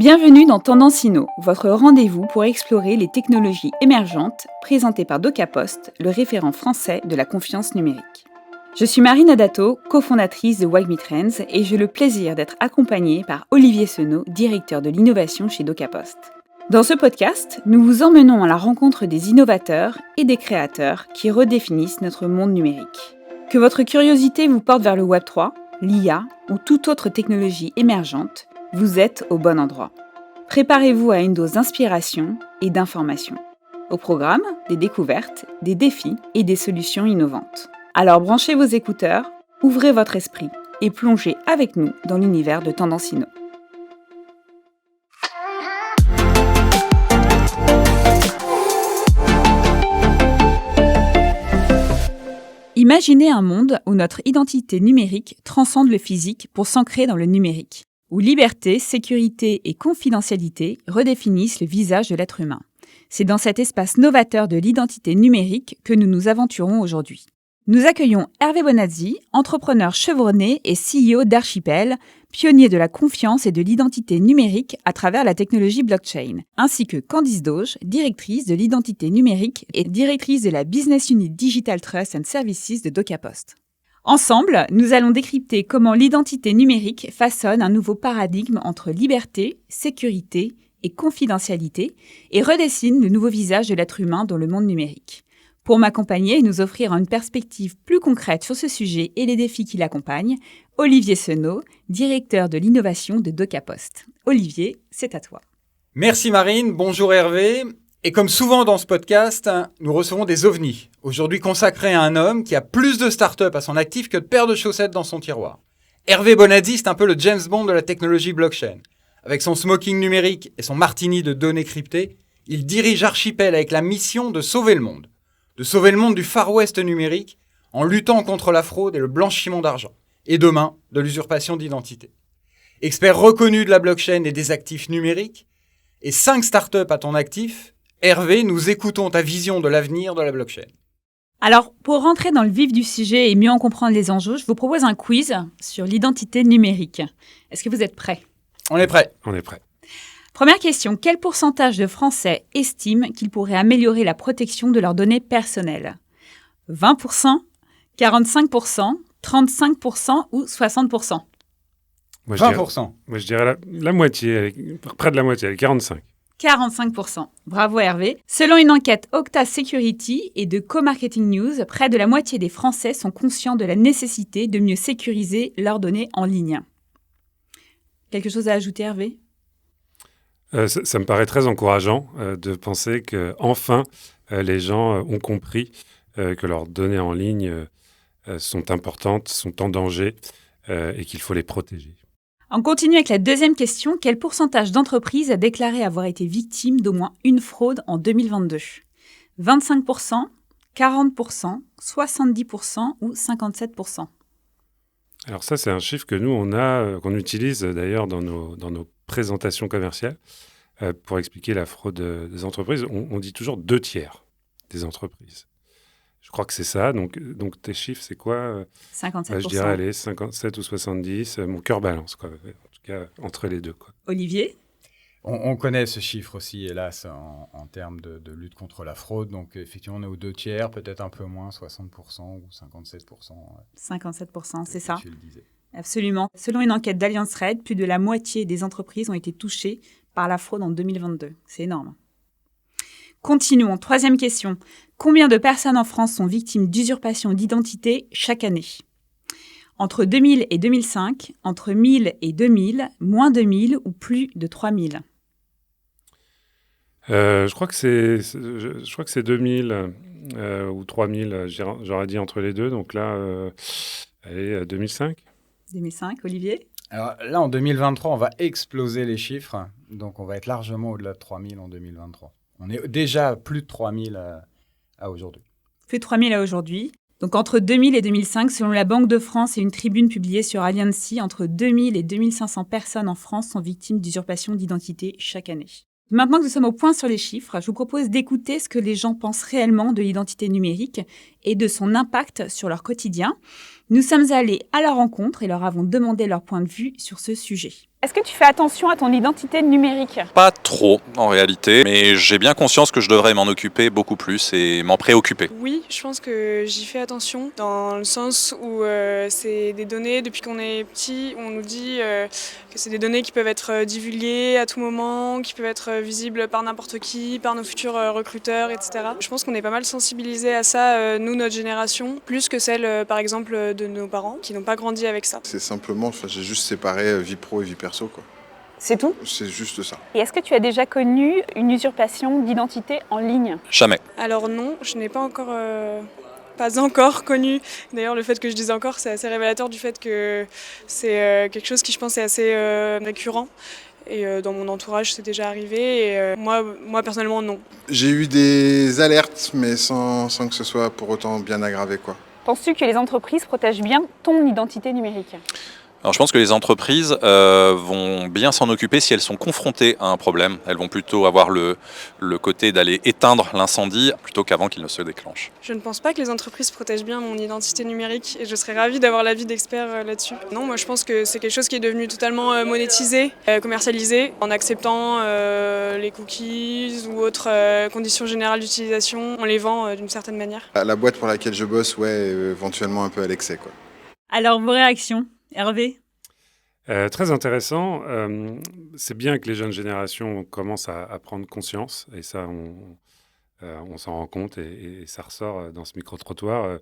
Bienvenue dans Tendance Inno, votre rendez-vous pour explorer les technologies émergentes présentées par DocaPost, le référent français de la confiance numérique. Je suis Marine Adato, cofondatrice de WAGMI Trends et j'ai le plaisir d'être accompagnée par Olivier Senot, directeur de l'innovation chez DocaPost. Dans ce podcast, nous vous emmenons à la rencontre des innovateurs et des créateurs qui redéfinissent notre monde numérique. Que votre curiosité vous porte vers le Web3, l'IA ou toute autre technologie émergente, vous êtes au bon endroit. Préparez-vous à une dose d'inspiration et d'information. Au programme, des découvertes, des défis et des solutions innovantes. Alors branchez vos écouteurs, ouvrez votre esprit et plongez avec nous dans l'univers de Tendance Inno. Imaginez un monde où notre identité numérique transcende le physique pour s'ancrer dans le numérique, où liberté, sécurité et confidentialité redéfinissent le visage de l'être humain. C'est dans cet espace novateur de l'identité numérique que nous nous aventurons aujourd'hui. Nous accueillons Hervé Bonazzi, entrepreneur chevronné et CEO d'Archipel, pionnier de la confiance et de l'identité numérique à travers la technologie blockchain, ainsi que Candice Dauge, directrice de l'identité numérique et directrice de la Business Unit Digital Trust and Services de DocaPost. Ensemble, nous allons décrypter comment l'identité numérique façonne un nouveau paradigme entre liberté, sécurité et confidentialité et redessine le nouveau visage de l'être humain dans le monde numérique. Pour m'accompagner et nous offrir une perspective plus concrète sur ce sujet et les défis qui l'accompagnent, Olivier Senot, directeur de l'innovation de DocaPost. Olivier, c'est à toi. Merci Marine, bonjour Hervé. Et comme souvent dans ce podcast, nous recevons des ovnis, aujourd'hui consacrés à un homme qui a plus de start-up à son actif que de paires de chaussettes dans son tiroir. Hervé Bonazzi, c'est un peu le James Bond de la technologie blockchain. Avec son smoking numérique et son martini de données cryptées, il dirige Archipel avec la mission de sauver le monde. De sauver le monde du Far West numérique en luttant contre la fraude et le blanchiment d'argent. Et demain, de l'usurpation d'identité. Expert reconnu de la blockchain et des actifs numériques, et 5 startups à ton actif, Hervé, nous écoutons ta vision de l'avenir de la blockchain. Alors, pour rentrer dans le vif du sujet et mieux en comprendre les enjeux, je vous propose un quiz sur l'identité numérique. Est-ce que vous êtes prêts ? On est prêt. On est prêt. Première question, quel pourcentage de Français estiment qu'ils pourraient améliorer la protection de leurs données personnelles ? 20%, 45%, 35% ou 60% ? Moi, 20%. Je dirais la moitié, près de la moitié, 45%. 45%. Bravo Hervé. Selon une enquête Okta Security et de Co-Marketing News, près de la moitié des Français sont conscients de la nécessité de mieux sécuriser leurs données en ligne. Quelque chose à ajouter Hervé ? Ça me paraît très encourageant de penser qu'enfin, les gens ont compris que leurs données en ligne sont importantes, sont en danger et qu'il faut les protéger. On continue avec la deuxième question. Quel pourcentage d'entreprises a déclaré avoir été victime d'au moins une fraude en 2022 ? 25%, 40%, 70% ou 57% ? Alors ça, c'est un chiffre que nous, qu'on utilise d'ailleurs dans nos présentations commerciales pour expliquer la fraude des entreprises. On dit toujours 2/3 des entreprises. Je crois que c'est ça. Donc tes chiffres, c'est quoi ? 57%. Je dirais, allez, 57 ou 70. Mon cœur balance, quoi. En tout cas, entre les deux, quoi. Olivier ? On connaît ce chiffre aussi, hélas, en termes de lutte contre la fraude. Donc, effectivement, on est aux 2/3, peut-être un peu moins, 60% ou 57%. 57%, c'est ça. Tu le disais. Absolument. Selon une enquête d'Alliance Red, plus de la moitié des entreprises ont été touchées par la fraude en 2022. C'est énorme. Continuons. Troisième question. Combien de personnes en France sont victimes d'usurpation d'identité chaque année ? Entre 2000 et 2005, entre 1000 et 2000, moins de 1000 ou plus de 3000 ? Je crois que c'est 2000 ou 3000, j'aurais dit entre les deux. Donc là, allez, 2005. 2005, Olivier ? Alors là, en 2023, on va exploser les chiffres. Donc, on va être largement au-delà de 3000 en 2023. On est déjà à plus de 3000 à aujourd'hui. Plus de 3000 à aujourd'hui. Donc, entre 2000 et 2005, selon la Banque de France et une tribune publiée sur Alliancy, entre 2000 et 2500 personnes en France sont victimes d'usurpation d'identité chaque année. Maintenant que nous sommes au point sur les chiffres, je vous propose d'écouter ce que les gens pensent réellement de l'identité numérique et de son impact sur leur quotidien. Nous sommes allés à leur rencontre et leur avons demandé leur point de vue sur ce sujet. Est-ce que tu fais attention à ton identité numérique ? Pas trop en réalité, mais j'ai bien conscience que je devrais m'en occuper beaucoup plus et m'en préoccuper. Oui, je pense que j'y fais attention dans le sens où c'est des données, depuis qu'on est petit, on nous dit que c'est des données qui peuvent être divulguées à tout moment, qui peuvent être visibles par n'importe qui, par nos futurs recruteurs, etc. Je pense qu'on est pas mal sensibilisés à ça, nous, notre génération, plus que celle, par exemple, de nos parents, qui n'ont pas grandi avec ça. C'est simplement, j'ai juste séparé vie pro et vie perso, quoi. C'est tout ? C'est juste ça. Et est-ce que tu as déjà connu une usurpation d'identité en ligne ? Jamais. Alors non, je n'ai pas encore connu. D'ailleurs, le fait que je dise encore, c'est assez révélateur du fait que c'est quelque chose qui, je pense, est assez récurrent. Et dans mon entourage, c'est déjà arrivé. Et moi, personnellement, non. J'ai eu des alertes, mais sans que ce soit pour autant bien aggravé, quoi. Penses-tu que les entreprises protègent bien ton identité numérique ? Alors je pense que les entreprises vont bien s'en occuper si elles sont confrontées à un problème. Elles vont plutôt avoir le côté d'aller éteindre l'incendie plutôt qu'avant qu'il ne se déclenche. Je ne pense pas que les entreprises protègent bien mon identité numérique et je serais ravie d'avoir l'avis d'experts là-dessus. Non, moi je pense que c'est quelque chose qui est devenu totalement monétisé, commercialisé, en acceptant les cookies ou autres conditions générales d'utilisation. On les vend d'une certaine manière. La boîte pour laquelle je bosse, éventuellement un peu à l'excès, quoi. Alors, vos réactions ? Hervé ? Très intéressant. C'est bien que les jeunes générations commencent à prendre conscience, et ça, on s'en rend compte, et ça ressort dans ce micro-trottoir.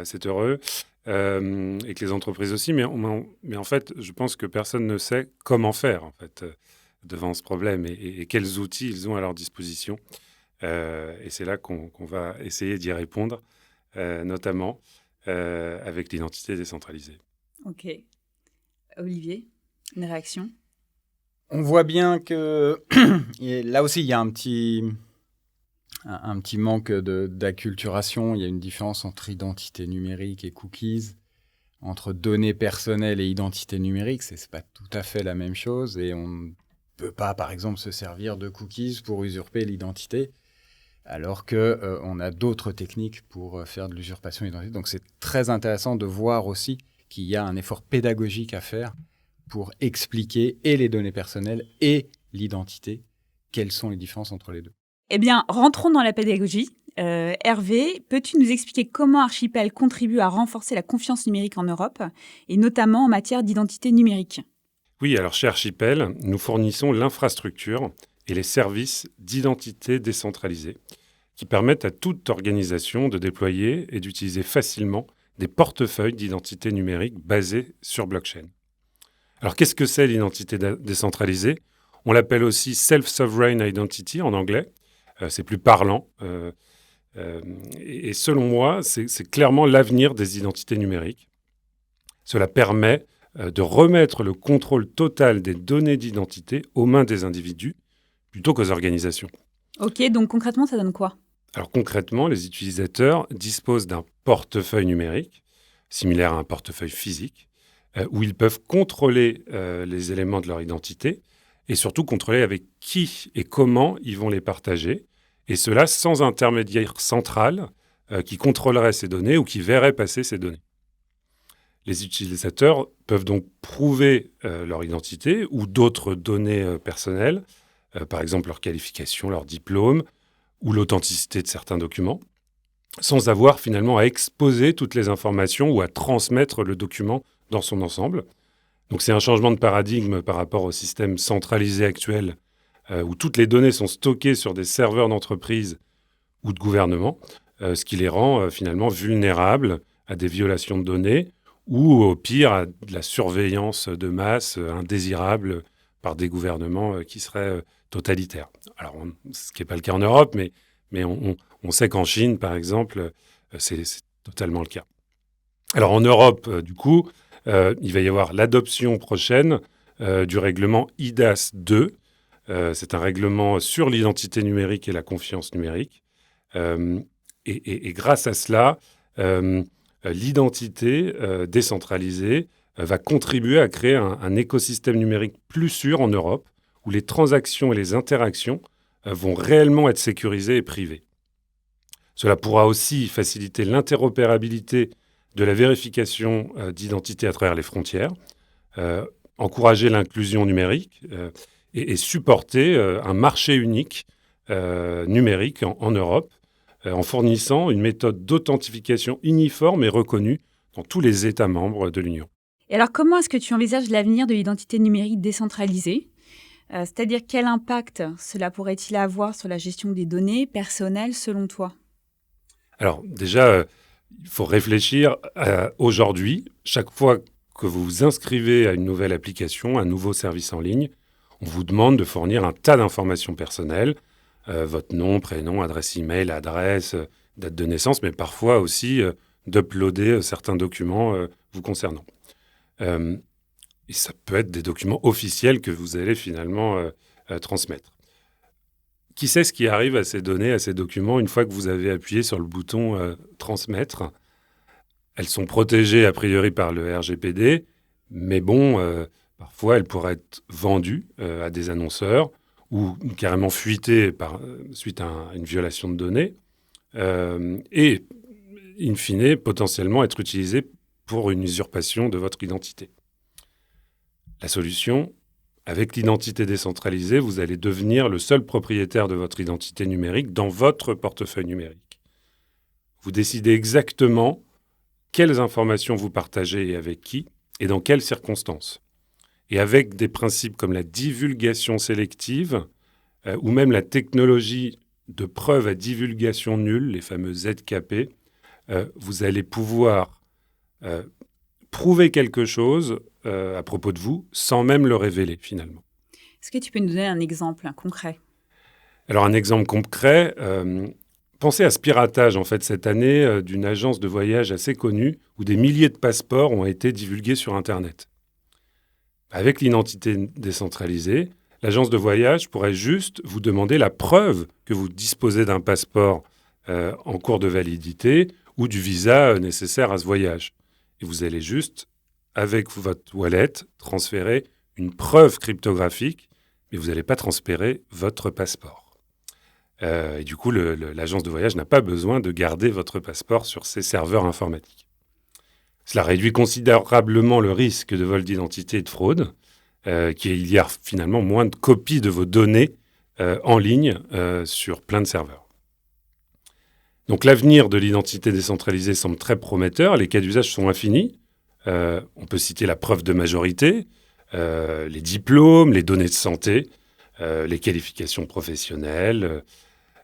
C'est heureux. Et que les entreprises aussi. Mais en fait, je pense que personne ne sait comment faire, en fait, devant ce problème, et quels outils ils ont à leur disposition. Et c'est là qu'on va essayer d'y répondre, notamment avec l'identité décentralisée. Ok. Olivier, une réaction ? On voit bien que et là aussi, il y a un petit manque d'acculturation. Il y a une différence entre identité numérique et cookies, entre données personnelles et identité numérique. C'est pas tout à fait la même chose. Et on ne peut pas, par exemple, se servir de cookies pour usurper l'identité, alors qu'on a d'autres techniques pour faire de l'usurpation d'identité. Donc c'est très intéressant de voir aussi qu'il y a un effort pédagogique à faire pour expliquer et les données personnelles et l'identité. Quelles sont les différences entre les deux ? Eh bien, rentrons dans la pédagogie. Hervé, peux-tu nous expliquer comment Archipel contribue à renforcer la confiance numérique en Europe, et notamment en matière d'identité numérique ? Oui, alors chez Archipel, nous fournissons l'infrastructure et les services d'identité décentralisée qui permettent à toute organisation de déployer et d'utiliser facilement des portefeuilles d'identité numérique basés sur blockchain. Alors, qu'est-ce que c'est l'identité décentralisée ? On l'appelle aussi Self-Sovereign Identity en anglais. C'est plus parlant. Et selon moi, c'est clairement l'avenir des identités numériques. Cela permet de remettre le contrôle total des données d'identité aux mains des individus plutôt qu'aux organisations. Ok, donc concrètement, ça donne quoi ? Alors concrètement, les utilisateurs disposent d'un portefeuille numérique, similaire à un portefeuille physique, où ils peuvent contrôler les éléments de leur identité et surtout contrôler avec qui et comment ils vont les partager, et cela sans intermédiaire central qui contrôlerait ces données ou qui verrait passer ces données. Les utilisateurs peuvent donc prouver leur identité ou d'autres données personnelles, par exemple leur qualification, leur diplôme, ou l'authenticité de certains documents, sans avoir finalement à exposer toutes les informations ou à transmettre le document dans son ensemble. Donc c'est un changement de paradigme par rapport au système centralisé actuel, où toutes les données sont stockées sur des serveurs d'entreprise ou de gouvernement, ce qui les rend finalement vulnérables à des violations de données ou au pire à de la surveillance de masse indésirable par des gouvernements qui seraient totalitaires. Alors, ce qui n'est pas le cas en Europe, mais on sait qu'en Chine, par exemple, c'est totalement le cas. Alors, en Europe, du coup, il va y avoir l'adoption prochaine du règlement IDAS 2. C'est un règlement sur l'identité numérique et la confiance numérique. Et grâce à cela, l'identité décentralisée va contribuer à créer un écosystème numérique plus sûr en Europe, où les transactions et les interactions vont réellement être sécurisées et privées. Cela pourra aussi faciliter l'interopérabilité de la vérification d'identité à travers les frontières, encourager l'inclusion numérique et supporter un marché unique numérique en Europe, en fournissant une méthode d'authentification uniforme et reconnue dans tous les États membres de l'Union. Et alors, comment est-ce que tu envisages l'avenir de l'identité numérique décentralisée ? C'est-à-dire, quel impact cela pourrait-il avoir sur la gestion des données personnelles selon toi ? Alors déjà, il faut réfléchir aujourd'hui, chaque fois que vous vous inscrivez à une nouvelle application, un nouveau service en ligne, on vous demande de fournir un tas d'informations personnelles, votre nom, prénom, adresse email, adresse, date de naissance, mais parfois aussi d'uploader certains documents vous concernant. Et ça peut être des documents officiels que vous allez finalement transmettre. Qui sait ce qui arrive à ces données, à ces documents, une fois que vous avez appuyé sur le bouton « Transmettre ». Elles sont protégées a priori par le RGPD, mais bon, parfois elles pourraient être vendues à des annonceurs ou carrément fuitées suite à une violation de données et, in fine, potentiellement être utilisées pour une usurpation de votre identité. La solution, avec l'identité décentralisée, vous allez devenir le seul propriétaire de votre identité numérique dans votre portefeuille numérique. Vous décidez exactement quelles informations vous partagez et avec qui et dans quelles circonstances. Et avec des principes comme la divulgation sélective ou même la technologie de preuve à divulgation nulle, les fameux ZKP, vous allez pouvoir prouver quelque chose à propos de vous sans même le révéler finalement. Est-ce que tu peux nous donner un exemple concret ? Alors un exemple concret, pensez à ce piratage en fait cette année d'une agence de voyage assez connue où des milliers de passeports ont été divulgués sur Internet. Avec l'identité décentralisée, l'agence de voyage pourrait juste vous demander la preuve que vous disposez d'un passeport en cours de validité ou du visa nécessaire à ce voyage. Et vous allez juste, avec votre wallet, transférer une preuve cryptographique, mais vous n'allez pas transférer votre passeport. Et du coup, l'agence de voyage n'a pas besoin de garder votre passeport sur ses serveurs informatiques. Cela réduit considérablement le risque de vol d'identité et de fraude, qu'il y a finalement moins de copies de vos données en ligne sur plein de serveurs. Donc l'avenir de l'identité décentralisée semble très prometteur. Les cas d'usage sont infinis. On peut citer la preuve de majorité, les diplômes, les données de santé, les qualifications professionnelles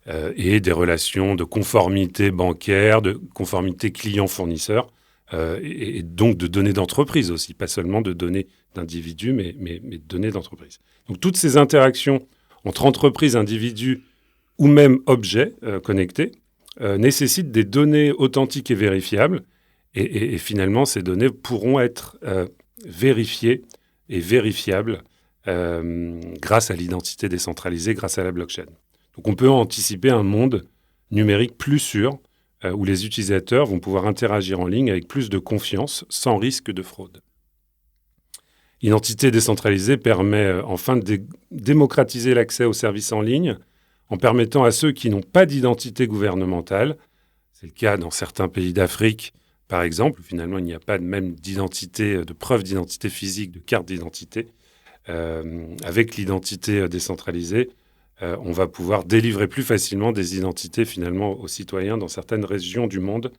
et des relations de conformité bancaire, de conformité client-fournisseur et donc de données d'entreprise aussi, pas seulement de données d'individus, mais de données d'entreprise. Donc toutes ces interactions entre entreprises, individus ou même objets connectés nécessitent des données authentiques et vérifiables. Et finalement, ces données pourront être vérifiées et vérifiables grâce à l'identité décentralisée, grâce à la blockchain. Donc on peut anticiper un monde numérique plus sûr, où les utilisateurs vont pouvoir interagir en ligne avec plus de confiance, sans risque de fraude. L'identité décentralisée permet enfin de démocratiser l'accès aux services en ligne, en permettant à ceux qui n'ont pas d'identité gouvernementale, c'est le cas dans certains pays d'Afrique, par exemple, où finalement il n'y a pas même d'identité, de preuve d'identité physique, de carte d'identité. Avec l'identité décentralisée, on va pouvoir délivrer plus facilement des identités finalement aux citoyens dans certaines régions du monde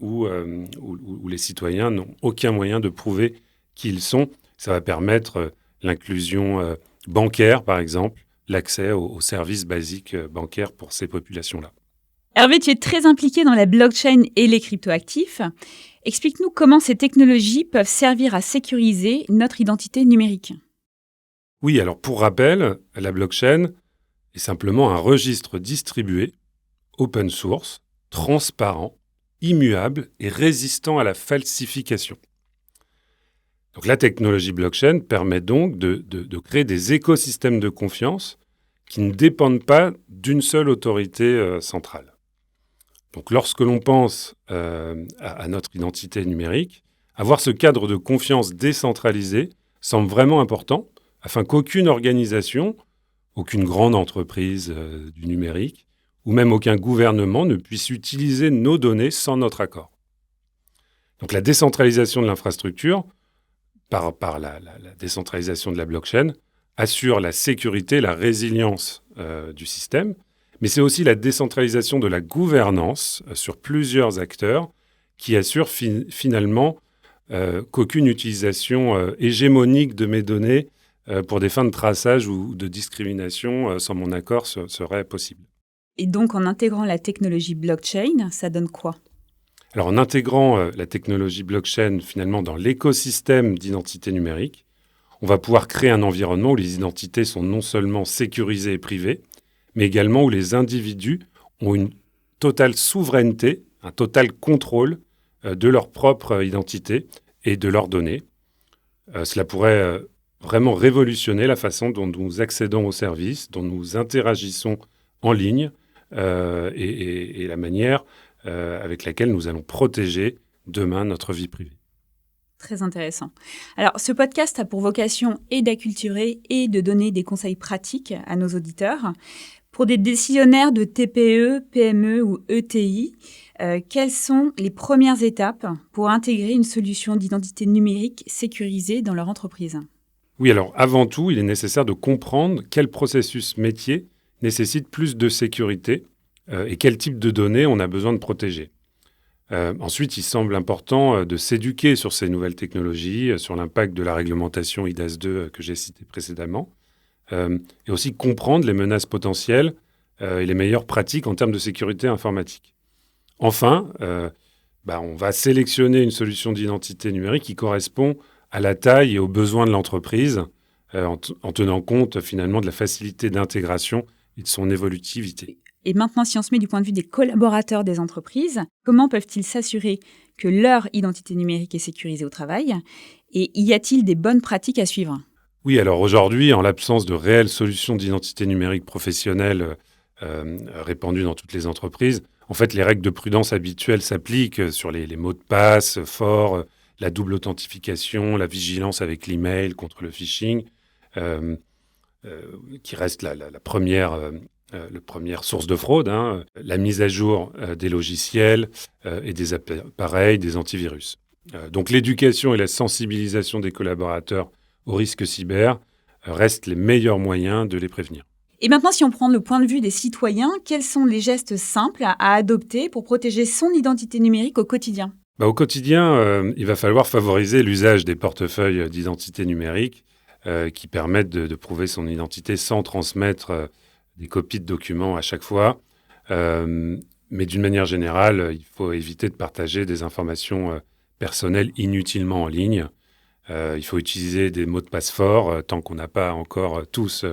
où les citoyens n'ont aucun moyen de prouver qui ils sont. Ça va permettre l'inclusion bancaire, par exemple, l'accès aux services basiques bancaires pour ces populations-là. Hervé, tu es très impliqué dans la blockchain et les cryptoactifs. Explique-nous comment ces technologies peuvent servir à sécuriser notre identité numérique. Oui, alors pour rappel, la blockchain est simplement un registre distribué, open source, transparent, immuable et résistant à la falsification. Donc la technologie blockchain permet donc de créer des écosystèmes de confiance qui ne dépendent pas d'une seule autorité centrale. Donc lorsque l'on pense à notre identité numérique, avoir ce cadre de confiance décentralisé semble vraiment important afin qu'aucune organisation, aucune grande entreprise du numérique ou même aucun gouvernement ne puisse utiliser nos données sans notre accord. Donc la décentralisation de l'infrastructure, par la décentralisation de la blockchain, assure la sécurité, la résilience du système, mais c'est aussi la décentralisation de la gouvernance sur plusieurs acteurs qui assure finalement qu'aucune utilisation hégémonique de mes données pour des fins de traçage ou de discrimination sans mon accord serait possible. Et donc, en intégrant la technologie blockchain, ça donne quoi ? Alors, en intégrant la technologie blockchain finalement dans l'écosystème d'identité numérique, on va pouvoir créer un environnement où les identités sont non seulement sécurisées et privées, mais également où les individus ont une totale souveraineté, un total contrôle de leur propre identité et de leurs données. Cela pourrait vraiment révolutionner la façon dont nous accédons aux services, dont nous interagissons en ligne et la manière avec laquelle nous allons protéger demain notre vie privée. Très intéressant. Alors, ce podcast a pour vocation et d'acculturer et de donner des conseils pratiques à nos auditeurs. Pour des décisionnaires de TPE, PME ou ETI, quelles sont les premières étapes pour intégrer une solution d'identité numérique sécurisée dans leur entreprise ? Oui, alors avant tout, il est nécessaire de comprendre quel processus métier nécessite plus de sécurité et quel type de données on a besoin de protéger. Ensuite, il semble important de s'éduquer sur ces nouvelles technologies, sur l'impact de la réglementation IDAS 2 que j'ai citée précédemment, et aussi comprendre les menaces potentielles et les meilleures pratiques en termes de sécurité informatique. Enfin, on va sélectionner une solution d'identité numérique qui correspond à la taille et aux besoins de l'entreprise, en tenant compte finalement de la facilité d'intégration et de son évolutivité. Et maintenant, si on se met du point de vue des collaborateurs des entreprises, comment peuvent-ils s'assurer que leur identité numérique est sécurisée au travail ? Et y a-t-il des bonnes pratiques à suivre ? Oui, alors aujourd'hui, en l'absence de réelles solutions d'identité numérique professionnelle répandues dans toutes les entreprises, en fait, les règles de prudence habituelles s'appliquent sur les mots de passe forts, la double authentification, la vigilance avec l'email contre le phishing, qui reste la première source de fraude, la mise à jour des logiciels et des appareils, des antivirus. Donc l'éducation et la sensibilisation des collaborateurs aux risques cyber restent les meilleurs moyens de les prévenir. Et maintenant, si on prend le point de vue des citoyens, quels sont les gestes simples à adopter pour protéger son identité numérique au quotidien ? Au quotidien, il va falloir favoriser l'usage des portefeuilles d'identité numérique qui permettent de prouver son identité sans transmettre des copies de documents à chaque fois. Mais d'une manière générale, il faut éviter de partager des informations personnelles inutilement en ligne. Il faut utiliser des mots de passe forts tant qu'on n'a pas encore tous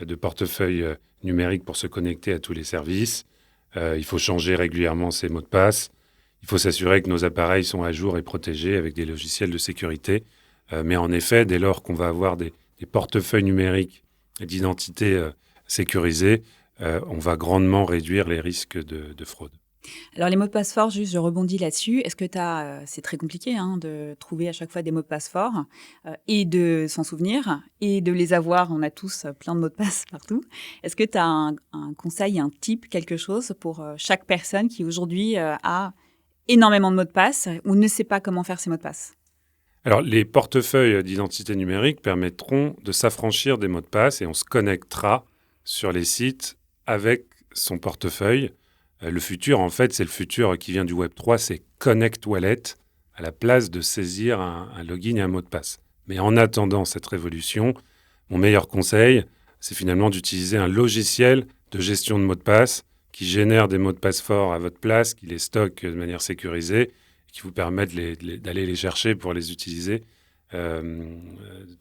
de portefeuille numérique pour se connecter à tous les services. Il faut changer régulièrement ces mots de passe. Il faut s'assurer que nos appareils sont à jour et protégés avec des logiciels de sécurité. Mais en effet, dès lors qu'on va avoir des portefeuilles numériques d'identité sécurisés, on va grandement réduire les risques de fraude. Alors, les mots de passe forts, juste, je rebondis là-dessus. Est-ce que c'est très compliqué de trouver à chaque fois des mots de passe forts et de s'en souvenir et de les avoir. On a tous plein de mots de passe partout. Est-ce que tu as un conseil, un tip, quelque chose pour chaque personne qui aujourd'hui a énormément de mots de passe ou ne sait pas comment faire ses mots de passe ? Alors, les portefeuilles d'identité numérique permettront de s'affranchir des mots de passe et on se connectera sur les sites avec son portefeuille. Le futur, en fait, c'est le futur qui vient du Web 3, c'est Connect Wallet, à la place de saisir un login et un mot de passe. Mais en attendant cette révolution, mon meilleur conseil, c'est finalement d'utiliser un logiciel de gestion de mots de passe qui génère des mots de passe forts à votre place, qui les stocke de manière sécurisée, qui vous permettent d'aller les chercher pour les utiliser.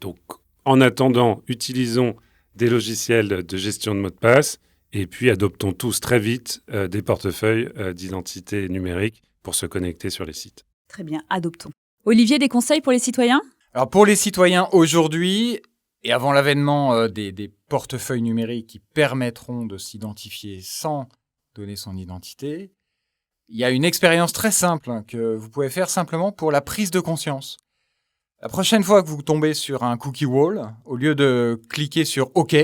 Donc, en attendant, utilisons des logiciels de gestion de mots de passe et puis adoptons tous très vite des portefeuilles d'identité numérique pour se connecter sur les sites. Très bien, adoptons. Olivier, des conseils pour les citoyens ? Alors pour les citoyens aujourd'hui, et avant l'avènement des portefeuilles numériques qui permettront de s'identifier sans donner son identité, il y a une expérience très simple que vous pouvez faire simplement pour la prise de conscience. La prochaine fois que vous tombez sur un cookie wall, au lieu de cliquer sur OK,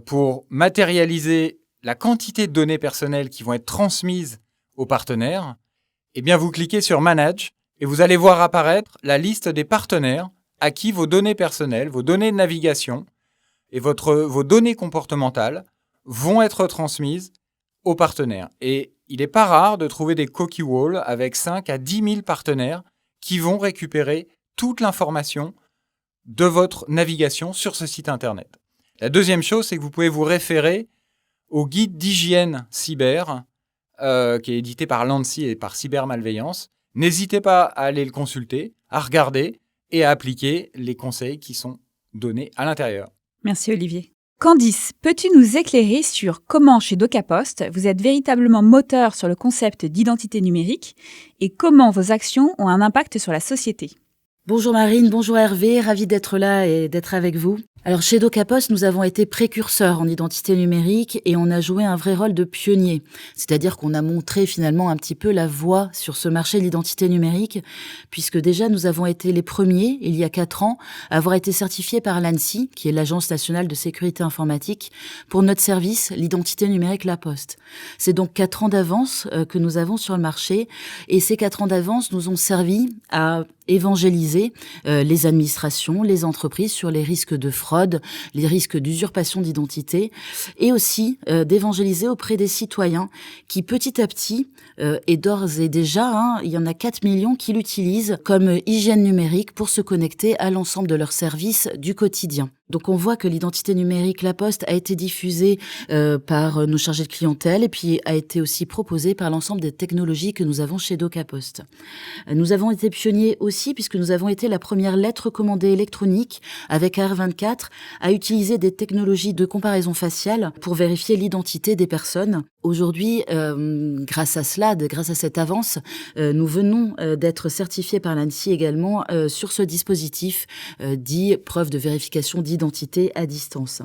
pour matérialiser la quantité de données personnelles qui vont être transmises aux partenaires, eh bien vous cliquez sur Manage et vous allez voir apparaître la liste des partenaires à qui vos données personnelles, vos données de navigation et vos données comportementales vont être transmises aux partenaires. Et il n'est pas rare de trouver des cookie walls avec 5 à 10 000 partenaires qui vont récupérer toute l'information de votre navigation sur ce site Internet. La deuxième chose, c'est que vous pouvez vous référer au guide d'hygiène cyber qui est édité par l'ANSSI et par Cybermalveillance. N'hésitez pas à aller le consulter, à regarder et à appliquer les conseils qui sont donnés à l'intérieur. Merci Olivier. Candice, peux-tu nous éclairer sur comment chez DocaPost vous êtes véritablement moteur sur le concept d'identité numérique et comment vos actions ont un impact sur la société ? Bonjour Marine, bonjour Hervé, ravi d'être là et d'être avec vous. Alors chez DocaPost, nous avons été précurseurs en identité numérique et on a joué un vrai rôle de pionnier. C'est-à-dire qu'on a montré finalement un petit peu la voie sur ce marché de l'identité numérique, puisque déjà nous avons été les premiers, il y a 4 ans, à avoir été certifiés par l'ANSSI, qui est l'Agence nationale de sécurité informatique, pour notre service, l'identité numérique La Poste. C'est donc 4 ans d'avance que nous avons sur le marché et ces 4 ans d'avance nous ont servi à évangéliser les administrations, les entreprises sur les risques de fraude, les risques d'usurpation d'identité et aussi d'évangéliser auprès des citoyens qui petit à petit, et d'ores et déjà, il y en a 4 millions qui l'utilisent comme hygiène numérique pour se connecter à l'ensemble de leurs services du quotidien. Donc on voit que l'identité numérique La Poste a été diffusée par nos chargés de clientèle et puis a été aussi proposée par l'ensemble des technologies que nous avons chez DocaPost. Nous avons été pionniers aussi puisque nous avons été la première lettre recommandée électronique avec AR24 à utiliser des technologies de comparaison faciale pour vérifier l'identité des personnes. Aujourd'hui, grâce à cela, grâce à cette avance, nous venons d'être certifiés par l'ANSSI également sur ce dispositif dit preuve de vérification d'identité à distance.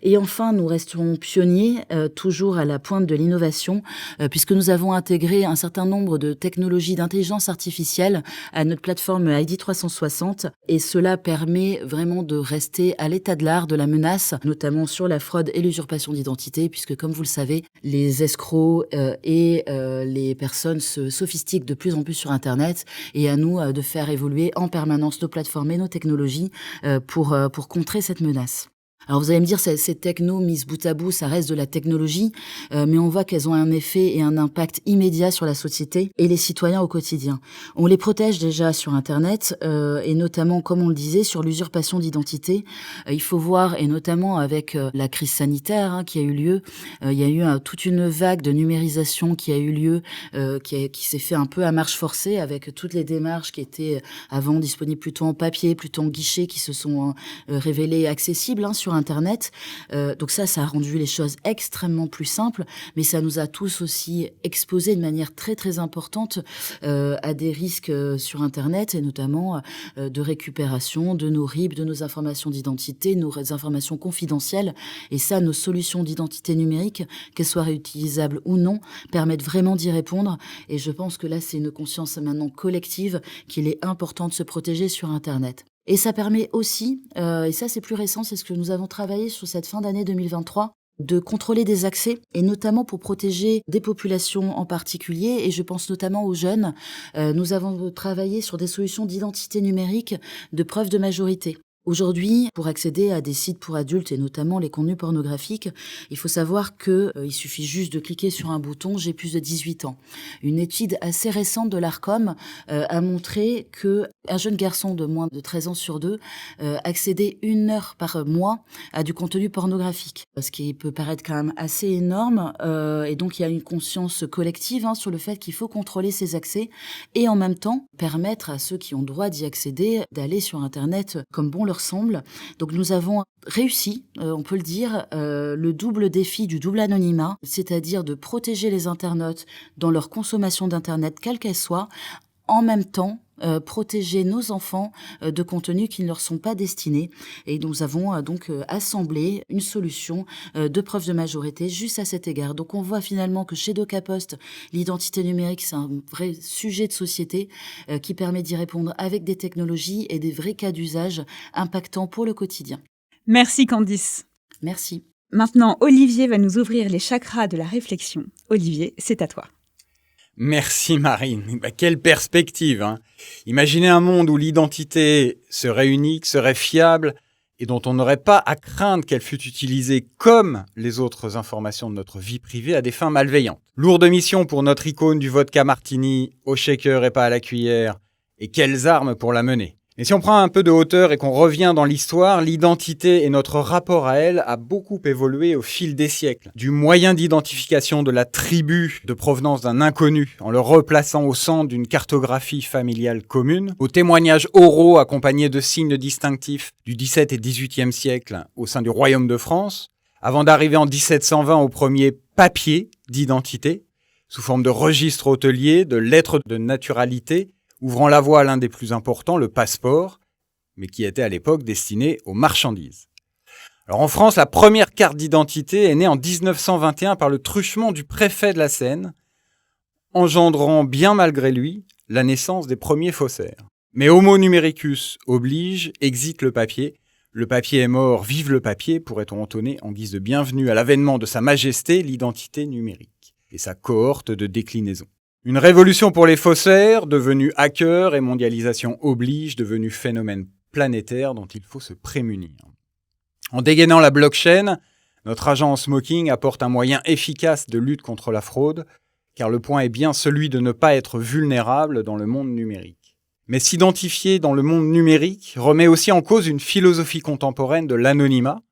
Et enfin, nous restons pionniers, toujours à la pointe de l'innovation, puisque nous avons intégré un certain nombre de technologies d'intelligence artificielle à notre plateforme ID 360, et cela permet vraiment de rester à l'état de l'art de la menace, notamment sur la fraude et l'usurpation d'identité, puisque comme vous le savez, les escrocs et les personnes se sophistiquent de plus en plus sur Internet, et à nous de faire évoluer en permanence nos plateformes et nos technologies pour contrer cette menace. Alors vous allez me dire, ces technos mises bout à bout, ça reste de la technologie, mais on voit qu'elles ont un effet et un impact immédiat sur la société et les citoyens au quotidien. On les protège déjà sur Internet, et notamment, comme on le disait, sur l'usurpation d'identité. Il faut voir, et notamment avec la crise sanitaire qui a eu lieu, il y a eu toute une vague de numérisation qui a eu lieu, qui s'est fait un peu à marche forcée avec toutes les démarches qui étaient avant disponibles plutôt en papier, plutôt en guichet, qui se sont révélées accessibles sur Internet. Donc ça a rendu les choses extrêmement plus simples, mais ça nous a tous aussi exposés de manière très très importante à des risques sur Internet, et notamment de récupération de nos RIB, de nos informations d'identité, nos informations confidentielles. Et ça, nos solutions d'identité numérique, qu'elles soient réutilisables ou non, permettent vraiment d'y répondre. Et je pense que là, c'est une conscience maintenant collective qu'il est important de se protéger sur Internet. Et ça permet aussi, et ça c'est plus récent, c'est ce que nous avons travaillé sur cette fin d'année 2023, de contrôler des accès, et notamment pour protéger des populations en particulier, et je pense notamment aux jeunes. Nous avons travaillé sur des solutions d'identité numérique de preuve de majorité. Aujourd'hui, pour accéder à des sites pour adultes et notamment les contenus pornographiques, il faut savoir que il suffit juste de cliquer sur un bouton « J'ai plus de 18 ans ». Une étude assez récente de l'Arcom a montré que un jeune garçon de moins de 13 ans sur 2 accédait 1 heure par mois à du contenu pornographique, ce qui peut paraître quand même assez énorme. Et donc, il y a une conscience collective sur le fait qu'il faut contrôler ces accès et en même temps permettre à ceux qui ont droit d'y accéder d'aller sur Internet comme bon leur semble. Donc nous avons réussi, on peut le dire, le double défi du double anonymat, c'est-à-dire de protéger les internautes dans leur consommation d'Internet, quelle qu'elle soit, en même temps protéger nos enfants de contenus qui ne leur sont pas destinés. Et nous avons donc assemblé une solution de preuve de majorité juste à cet égard. Donc on voit finalement que chez DocaPost, l'identité numérique, c'est un vrai sujet de société qui permet d'y répondre avec des technologies et des vrais cas d'usage impactants pour le quotidien. Merci Candice. Merci. Maintenant, Olivier va nous ouvrir les chakras de la réflexion. Olivier, c'est à toi. Merci Marine. Quelle perspective, hein. Imaginez un monde où l'identité serait unique, serait fiable et dont on n'aurait pas à craindre qu'elle fût utilisée comme les autres informations de notre vie privée à des fins malveillantes. Lourde mission pour notre icône du vodka martini au shaker et pas à la cuillère. Et quelles armes pour la mener. Et si on prend un peu de hauteur et qu'on revient dans l'histoire, l'identité et notre rapport à elle a beaucoup évolué au fil des siècles. Du moyen d'identification de la tribu de provenance d'un inconnu, en le replaçant au centre d'une cartographie familiale commune, aux témoignages oraux accompagnés de signes distinctifs du XVIIe et XVIIIe siècle au sein du Royaume de France, avant d'arriver en 1720 au premier papier d'identité, sous forme de registre hôtelier, de lettres de naturalité, ouvrant la voie à l'un des plus importants, le passeport, mais qui était à l'époque destiné aux marchandises. Alors en France, la première carte d'identité est née en 1921 par le truchement du préfet de la Seine, engendrant bien malgré lui la naissance des premiers faussaires. Mais Homo numericus oblige, exit le papier est mort, vive le papier, pourrait-on entonner en guise de bienvenue à l'avènement de sa majesté l'identité numérique et sa cohorte de déclinaison. Une révolution pour les faussaires, devenus hackers et mondialisation oblige, devenu phénomène planétaire dont il faut se prémunir. En dégainant la blockchain, notre agent en smoking apporte un moyen efficace de lutte contre la fraude, car le point est bien celui de ne pas être vulnérable dans le monde numérique. Mais s'identifier dans le monde numérique remet aussi en cause une philosophie contemporaine de l'anonymat,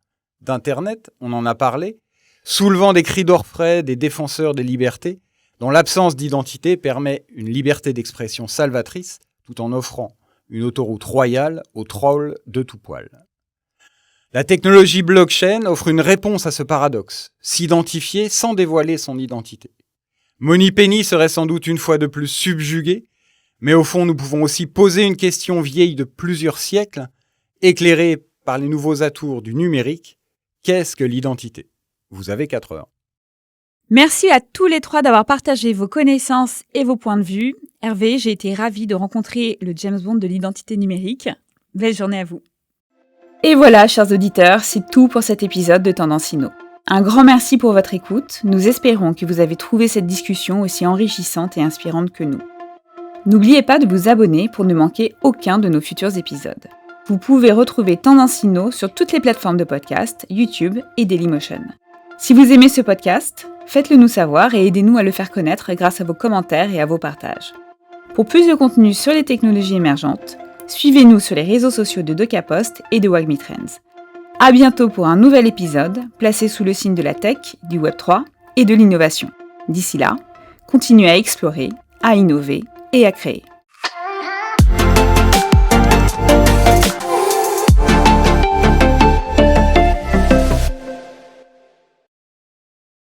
d'Internet, on en a parlé, soulevant des cris d'orfraie des défenseurs des libertés, dont l'absence d'identité permet une liberté d'expression salvatrice tout en offrant une autoroute royale aux trolls de tout poil. La technologie blockchain offre une réponse à ce paradoxe, s'identifier sans dévoiler son identité. Moneypenny serait sans doute une fois de plus subjuguée, mais au fond nous pouvons aussi poser une question vieille de plusieurs siècles, éclairée par les nouveaux atours du numérique. Qu'est-ce que l'identité ? Vous avez 4 heures. Merci à tous les 3 d'avoir partagé vos connaissances et vos points de vue. Hervé, j'ai été ravie de rencontrer le James Bond de l'identité numérique. Belle journée à vous. Et voilà, chers auditeurs, c'est tout pour cet épisode de Tendance Inno. Un grand merci pour votre écoute. Nous espérons que vous avez trouvé cette discussion aussi enrichissante et inspirante que nous. N'oubliez pas de vous abonner pour ne manquer aucun de nos futurs épisodes. Vous pouvez retrouver Tendance Inno sur toutes les plateformes de podcast, YouTube et Dailymotion. Si vous aimez ce podcast, faites-le nous savoir et aidez-nous à le faire connaître grâce à vos commentaires et à vos partages. Pour plus de contenu sur les technologies émergentes, suivez-nous sur les réseaux sociaux de DocaPost et de WAGMI Trends. À bientôt pour un nouvel épisode placé sous le signe de la tech, du Web3 et de l'innovation. D'ici là, continuez à explorer, à innover et à créer.